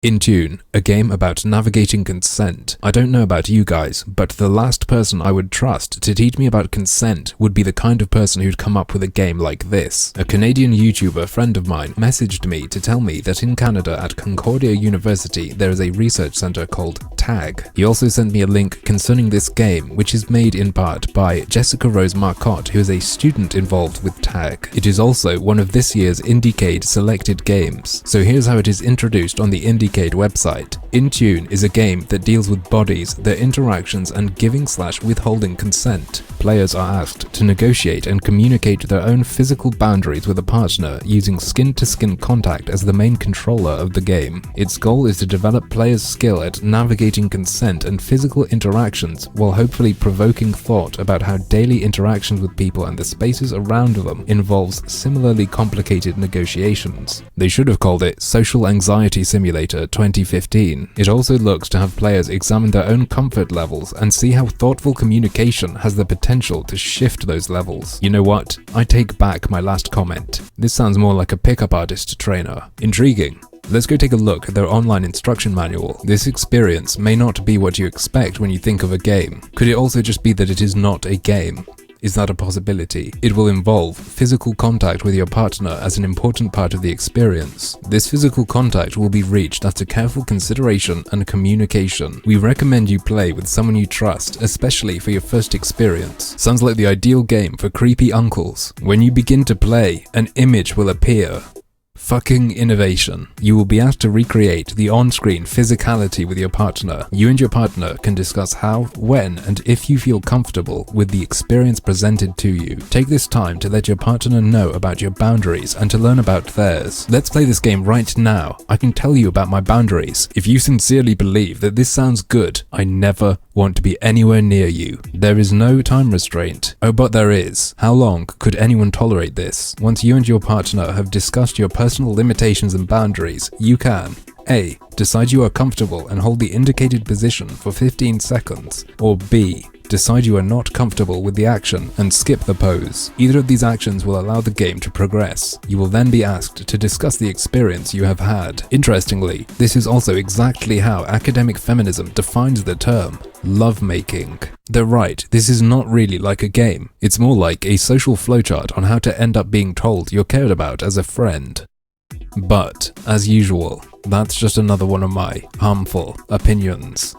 Intune, a game about navigating consent. I don't know about you guys, but the last person I would trust to teach me about consent would be the kind of person who'd come up with a game like this. A Canadian YouTuber friend of mine messaged me to tell me that in Canada at Concordia University there is a research center called TAG. He also sent me a link concerning this game, which is made in part by Jessica Rose Marcotte, who is a student involved with TAG. It is also one of this year's Indiecade selected games. So here's how it is introduced on the Indiecade website. Intune is a game that deals with bodies, their interactions, and giving/withholding consent. Players are asked to negotiate and communicate their own physical boundaries with a partner using skin-to-skin contact as the main controller of the game. Its goal is to develop players' skill at navigating consent and physical interactions while hopefully provoking thought about how daily interactions with people and the spaces around them involves similarly complicated negotiations. They should have called it Social Anxiety Simulator 2015. It also looks to have players examine their own comfort levels and see how thoughtful communication has the potential to shift those levels. You know what? I take back my last comment. This sounds more like a pickup artist trainer. Intriguing. Let's go take a look at their online instruction manual. This experience may not be what you expect when you think of a game. Could it also just be that it is not a game? Is that a possibility? It will involve physical contact with your partner as an important part of the experience. This physical contact will be reached after careful consideration and communication. We recommend you play with someone you trust, especially for your first experience. Sounds like the ideal game for creepy uncles. When you begin to play, an image will appear. Fucking innovation. You will be asked to recreate the on-screen physicality with your partner. You and your partner can discuss how, when, and if you feel comfortable with the experience presented to you. Take this time to let your partner know about your boundaries and to learn about theirs. Let's play this game right now. I can tell you about my boundaries. If you sincerely believe that this sounds good, I never want to be anywhere near you. There is no time restraint. Oh, but there is. How long could anyone tolerate this? Once you and your partner have discussed your personal limitations and boundaries, you can A. Decide you are comfortable and hold the indicated position for 15 seconds, or B. Decide you are not comfortable with the action and skip the pose. Either of these actions will allow the game to progress. You will then be asked to discuss the experience you have had. Interestingly, this is also exactly how academic feminism defines the term lovemaking. They're right, this is not really like a game. It's more like a social flowchart on how to end up being told you're cared about as a friend. But, as usual, that's just another one of my harmful opinions.